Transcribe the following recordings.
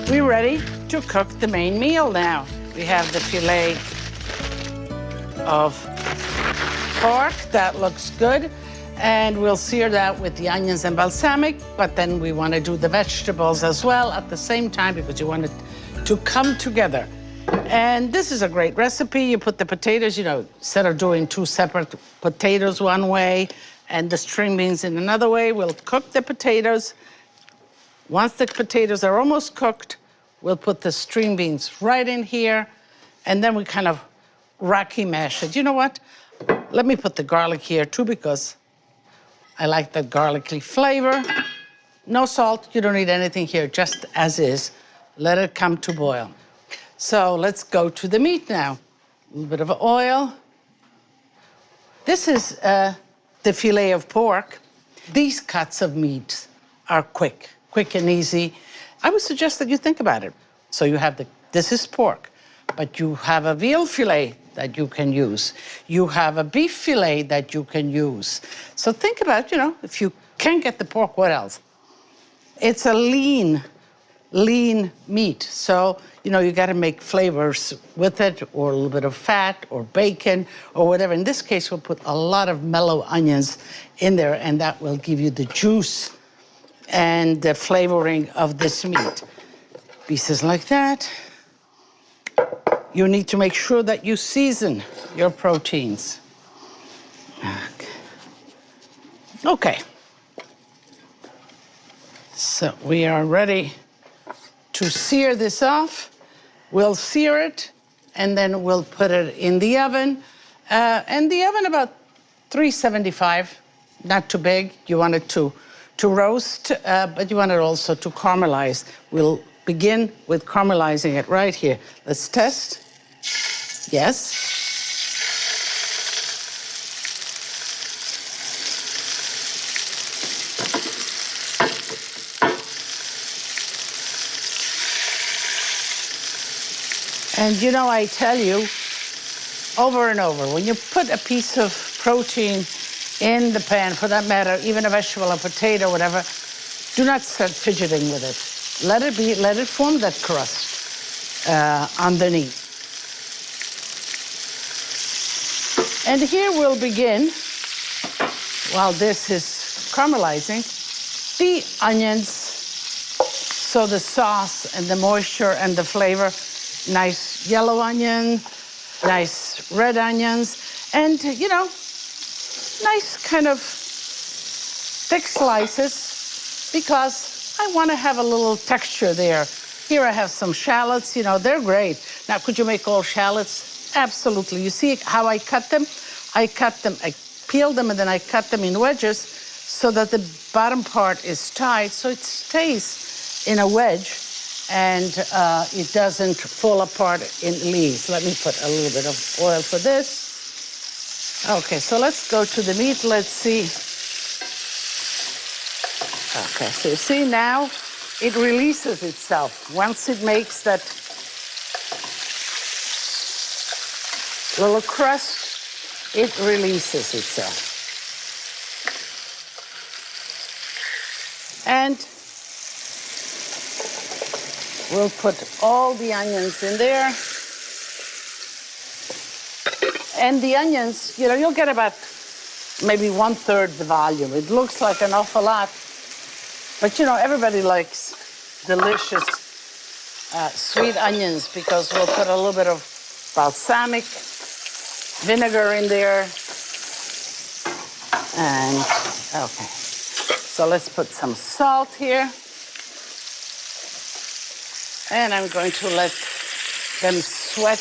We're ready to cook the main meal now. We have the filet of pork. That looks good. And we'll sear that with the onions and balsamic, but then we want to do the vegetables as well at the same time because you want it to come together. And this is a great recipe. You put the potatoes, instead of doing two separate potatoes one way and the string beans in another way, we'll cook the potatoes. Once the potatoes are almost cooked, we'll put the string beans right in here, and then we kind of Rocky mash it. You know what? Let me put the garlic here too because I like that garlicky flavor. No salt, you don't need anything here, just as is. Let it come to boil. So let's go to the meat now. A little bit of oil. This is the filet of pork. These cuts of meat are quick and easy. I would suggest that you think about it. So you have this is pork, but you have a veal filet that you can use. You have a beef filet that you can use. So think about, if you can't get the pork, what else? It's a lean meat. So, you got to make flavors with it, or a little bit of fat, or bacon, or whatever. In this case, we'll put a lot of mellow onions in there, and that will give you the juice and the flavoring of this meat. Pieces like that. You need to make sure that you season your proteins. Okay. So we are ready to sear this off. We'll sear it, and then we'll put it in the oven. And the oven about 375, not too big. You want it to roast, but you want it also to caramelize. We'll begin with caramelizing it right here. Let's test. Yes. And I tell you over and over, when you put a piece of protein in the pan, for that matter, even a vegetable, a potato, whatever, do not start fidgeting with it. Let it form that crust underneath. And here we'll begin, while this is caramelizing, the onions, so the sauce and the moisture and the flavor. Nice yellow onion, nice red onions, and, nice kind of thick slices because I want to have a little texture there. Here I have some shallots, they're great. Now, could you make all shallots? Absolutely. You see how I cut them? I peeled them, and then I cut them in wedges so that the bottom part is tight, so it stays in a wedge. And it doesn't fall apart in leaves. Let me put a little bit of oil for this. Okay, so let's go to the meat. Let's see. Okay, so you see now it releases itself. Once it makes that little crust, it releases itself. And we'll put all the onions in there. And the onions, you'll get about maybe 1/3 the volume. It looks like an awful lot, but everybody likes delicious sweet onions because we'll put a little bit of balsamic vinegar in there. And, okay. So let's put some salt here. And I'm going to let them sweat.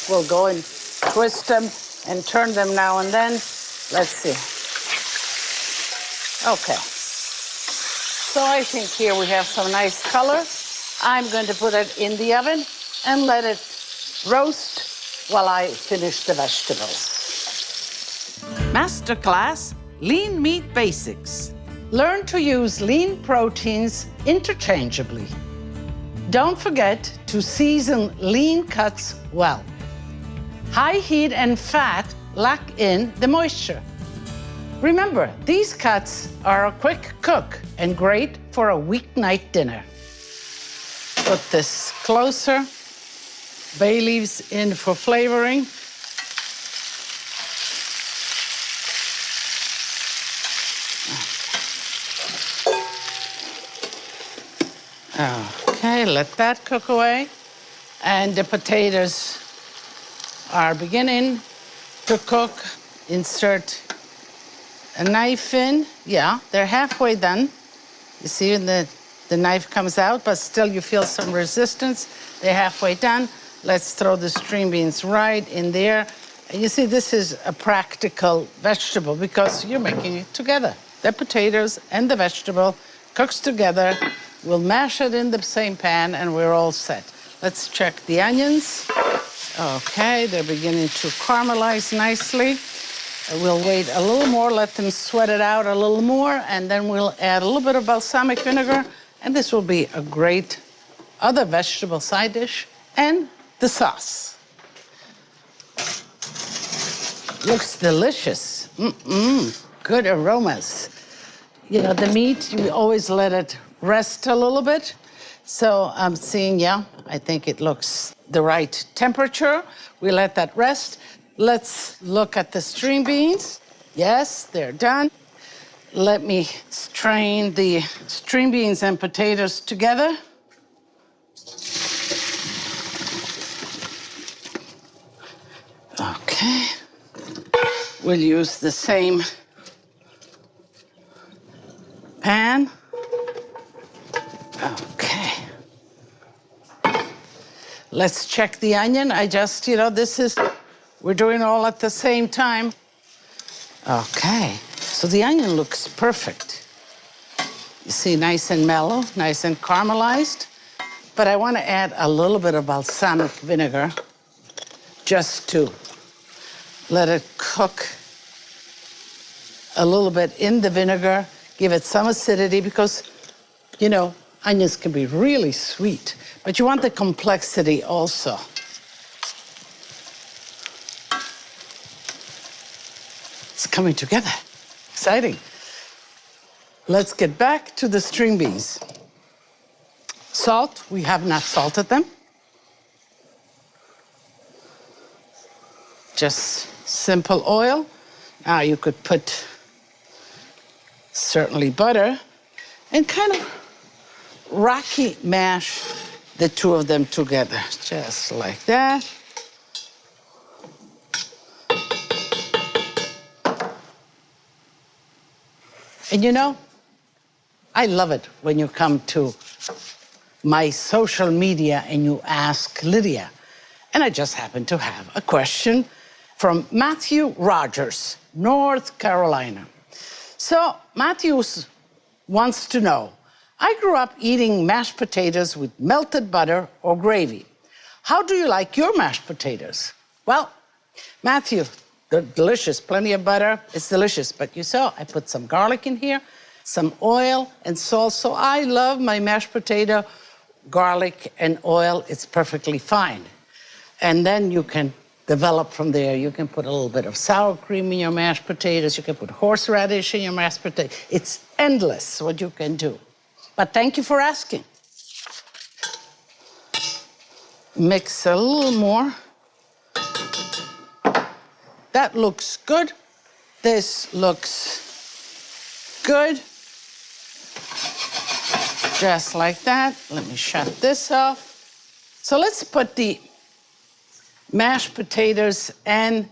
We'll go and twist them and turn them now and then. Let's see. Okay. So I think here we have some nice color. I'm going to put it in the oven and let it roast while I finish the vegetables. Masterclass Lean Meat Basics. Learn to use lean proteins interchangeably. Don't forget to season lean cuts well. High heat and fat lock in the moisture. Remember, these cuts are a quick cook and great for a weeknight dinner. put this closer. Bay leaves in for flavoring. Okay, let that cook away. And the potatoes are beginning to cook. Insert a knife in. Yeah, they're halfway done. You see the knife comes out, but still you feel some resistance. They're halfway done. Let's throw the string beans right in there. And you see, this is a practical vegetable because you're making it together. The potatoes and the vegetable cooks together. We'll mash it in the same pan and we're all set. Let's check the onions. Okay, they're beginning to caramelize nicely. We'll wait a little more, let them sweat it out a little more, and then we'll add a little bit of balsamic vinegar, and this will be a great other vegetable side dish, and the sauce. Looks delicious. Good aromas. You know, the meat, you always let it rest a little bit. So I'm seeing, yeah, I think it looks the right temperature. We let that rest. Let's look at the string beans. Yes, they're done. Let me strain the string beans and potatoes together. Okay. We'll use the same pan. Okay. Let's check the onion. I just, you know, we're doing all at the same time. Okay, so the onion looks perfect. You see, nice and mellow, nice and caramelized. But I want to add a little bit of balsamic vinegar just to let it cook a little bit in the vinegar, give it some acidity because, you know, onions can be really sweet, but you want the complexity also. It's coming together. Exciting. Let's get back to the string beans. Salt, we have not salted them. Just simple oil. Now you could put certainly butter and kind of rocky mash the two of them together, just like that. And you know, I love it when you come to my social media and you ask Lidia. And I just happen to have a question from Matthew Rogers, North Carolina. So Matthew wants to know, I grew up eating mashed potatoes with melted butter or gravy. How do you like your mashed potatoes? Well, Matthew, they're delicious, plenty of butter, it's delicious. But you saw, I put some garlic in here, some oil and salt. So I love my mashed potato, garlic and oil, it's perfectly fine. And then you can develop from there. You can put a little bit of sour cream in your mashed potatoes, you can put horseradish in your mashed potatoes. It's endless what you can do. But thank you for asking. Mix a little more. That looks good. This looks good. Just like that. Let me shut this off. So let's put the mashed potatoes and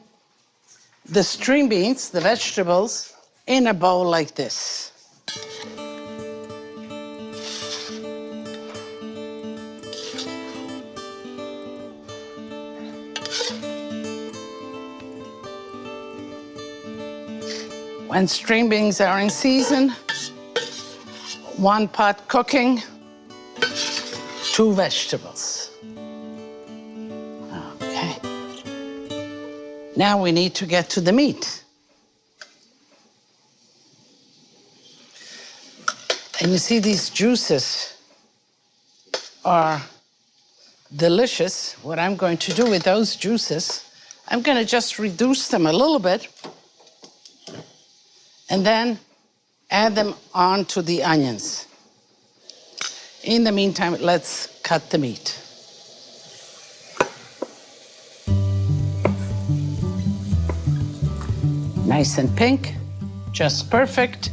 the string beans, the vegetables, in a bowl like this. When string beans are in season, 1 pot cooking, 2 vegetables. Okay. Now we need to get to the meat. And you see these juices are delicious. What I'm going to do with those juices, I'm going to just reduce them a little bit and then add them onto the onions. In the meantime, let's cut the meat. Nice and pink, just perfect.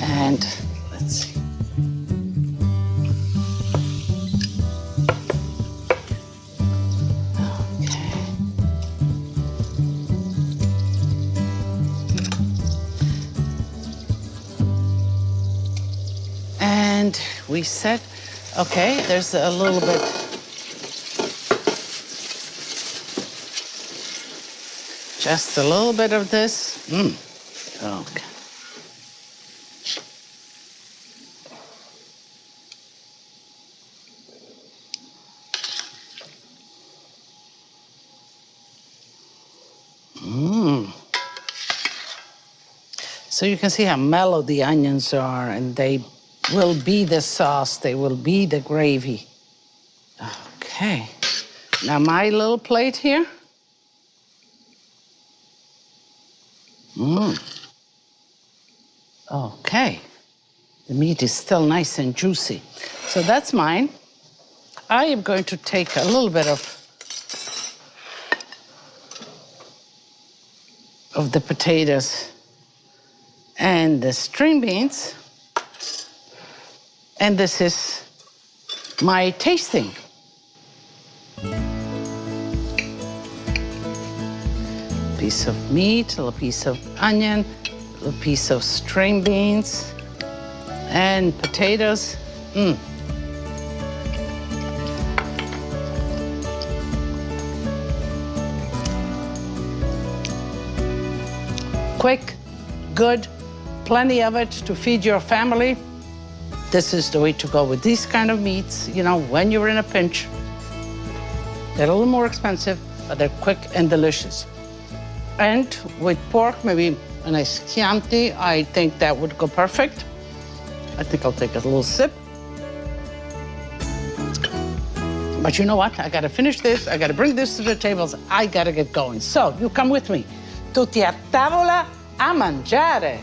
And let's see. Okay. And we set, okay, there's a little bit. Just a little bit of this. Okay. So you can see how mellow the onions are, and they will be the sauce, they will be the gravy. Okay. Now my little plate here. Okay. The meat is still nice and juicy. So that's mine. I am going to take a little bit of the potatoes and the string beans. And this is my tasting. Piece of meat, a little piece of onion, a little piece of string beans, and potatoes. Quick, good, plenty of it to feed your family. This is the way to go with these kind of meats, you know, when you're in a pinch. They're a little more expensive, but they're quick and delicious. And with pork, maybe a nice Chianti, I think that would go perfect. I think I'll take a little sip. But you know what? I gotta finish this, I gotta bring this to the tables, I gotta get going. So, you come with me. Tutti a tavola a mangiare.